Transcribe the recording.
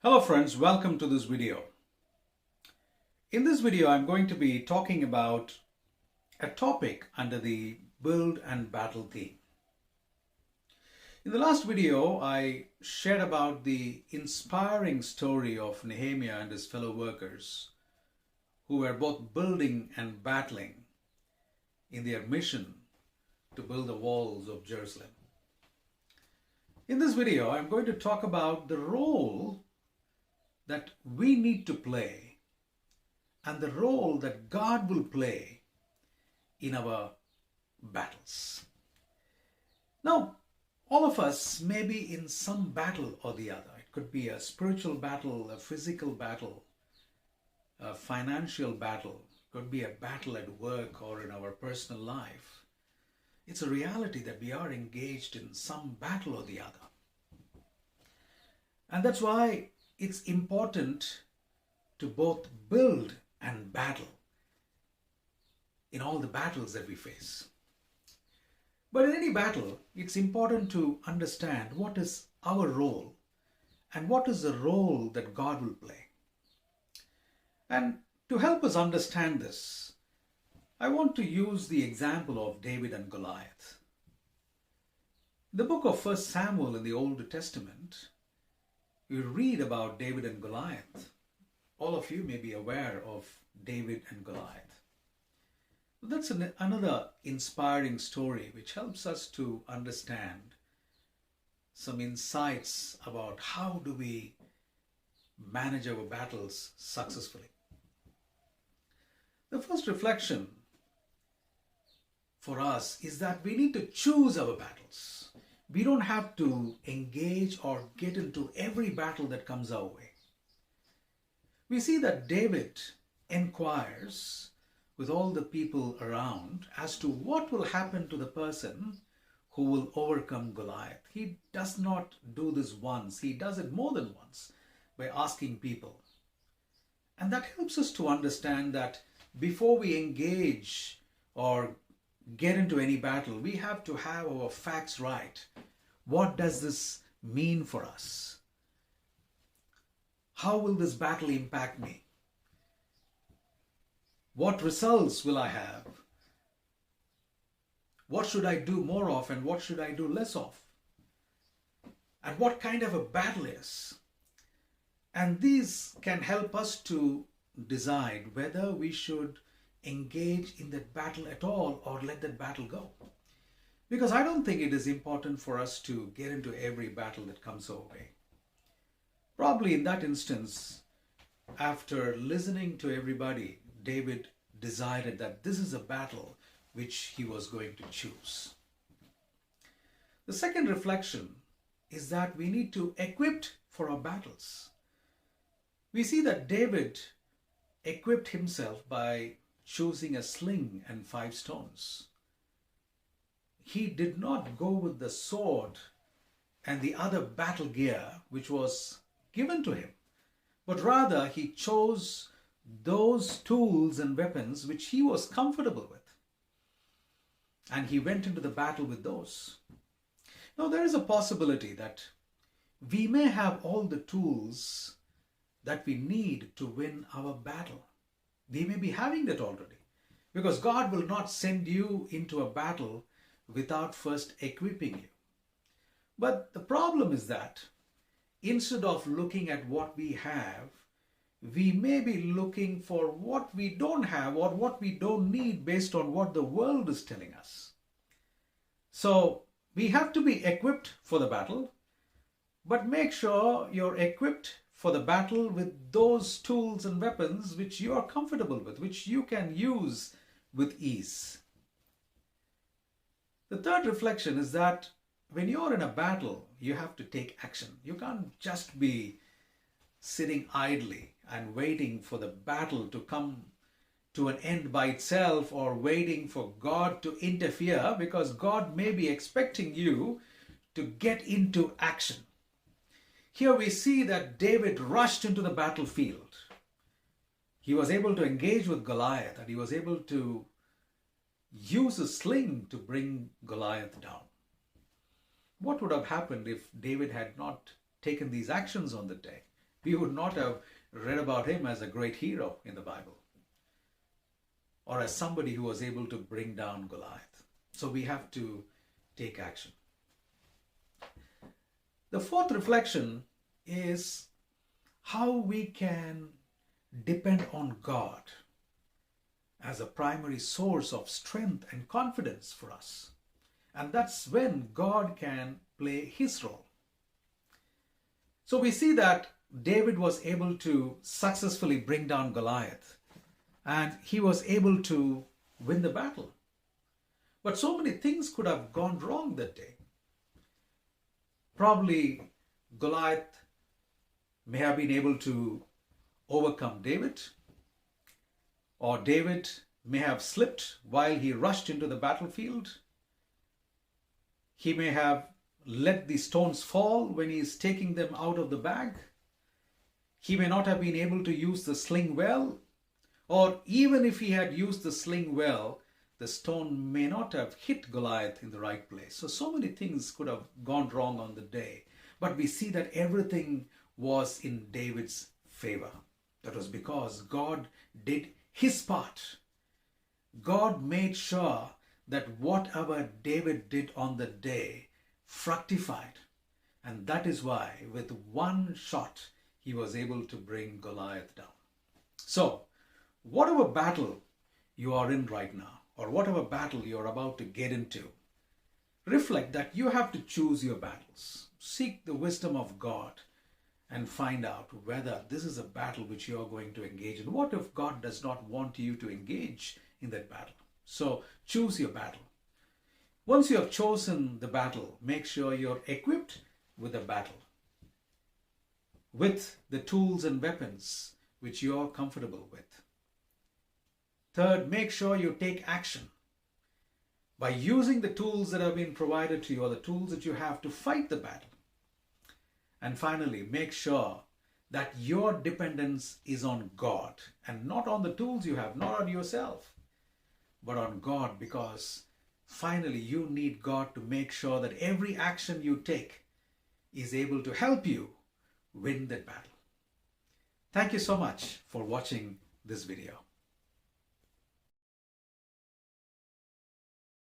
Hello friends, welcome to this video. In this video, I'm going to be talking about a topic under the build and battle theme. In the last video, I shared about the inspiring story of Nehemiah and his fellow workers who were both building and battling in their mission to build the walls of Jerusalem. In this video, I'm going to talk about the role that we need to play and the role that God will play in our battles. Now, all of us may be in some battle or the other. It could be a spiritual battle, a physical battle, a financial battle. It could be a battle at work or in our personal life. It's a reality that we are engaged in some battle or the other. And that's why it's important to both build and battle in all the battles that we face. But in any battle, it's important to understand what is our role and what is the role that God will play. And to help us understand this, I want to use the example of David and Goliath. In the book of 1 Samuel in the Old Testament, you read about David and Goliath. All of you may be aware of David and Goliath. That's another inspiring story which helps us to understand some insights about how do we manage our battles successfully. The first reflection for us is that we need to choose our battles. We don't have to engage or get into every battle that comes our way. We see that David inquires with all the people around as to what will happen to the person who will overcome Goliath. He does not do this once. He does it more than once by asking people. And that helps us to understand that before we engage or get into any battle, we have to have our facts right. What does this mean for us? How will this battle impact me? What results will I have? What should I do more of and what should I do less of? And what kind of a battle is? And these can help us to decide whether we should engage in that battle at all or let that battle go. Because I don't think it is important for us to get into every battle that comes our way. Probably in that instance, after listening to everybody, David decided that this is a battle which he was going to choose. The second reflection is that we need to equip for our battles. We see that David equipped himself by choosing a sling and 5 stones. He did not go with the sword and the other battle gear which was given to him, but rather he chose those tools and weapons which he was comfortable with. And he went into the battle with those. Now there is a possibility that we may have all the tools that we need to win our battle. We may be having that already, because God will not send you into a battle without first equipping you. But the problem is that instead of looking at what we have, we may be looking for what we don't have or what we don't need based on what the world is telling us. So we have to be equipped for the battle, but make sure you're equipped for the battle with those tools and weapons which you are comfortable with, which you can use with ease. The third reflection is that when you're in a battle, you have to take action. You can't just be sitting idly and waiting for the battle to come to an end by itself or waiting for God to interfere, because God may be expecting you to get into action. Here we see that David rushed into the battlefield. He was able to engage with Goliath and he was able to use a sling to bring Goliath down. What would have happened if David had not taken these actions on the day we would not have read about him as a great hero in the Bible or as somebody who was able to bring down Goliath. So we have to take action. The fourth reflection is how we can depend on God as a primary source of strength and confidence for us. And that's when God can play his role. So we see that David was able to successfully bring down Goliath, and he was able to win the battle. But so many things could have gone wrong that day. Probably Goliath may have been able to overcome David, or David may have slipped while he rushed into the battlefield. He may have let the stones fall when he is taking them out of the bag. He may not have been able to use the sling well, or even if he had used the sling well, the stone may not have hit Goliath in the right place. So many things could have gone wrong on the day. But we see that everything was in David's favor. That was because God did his part. God made sure that whatever David did on the day fructified. And that is why with one shot he was able to bring Goliath down. So whatever battle you are in right now, or whatever battle you are about to get into, reflect that you have to choose your battles. Seek the wisdom of God and find out whether this is a battle which you are going to engage in. What if God does not want you to engage in that battle? So choose your battle. Once you have chosen the battle, make sure you're equipped with the battle, with the tools and weapons which you are comfortable with. Third, make sure you take action by using the tools that have been provided to you, or the tools that you have to fight the battle. And finally, make sure that your dependence is on God and not on the tools you have, not on yourself, but on God, because finally you need God to make sure that every action you take is able to help you win that battle. Thank you so much for watching this video.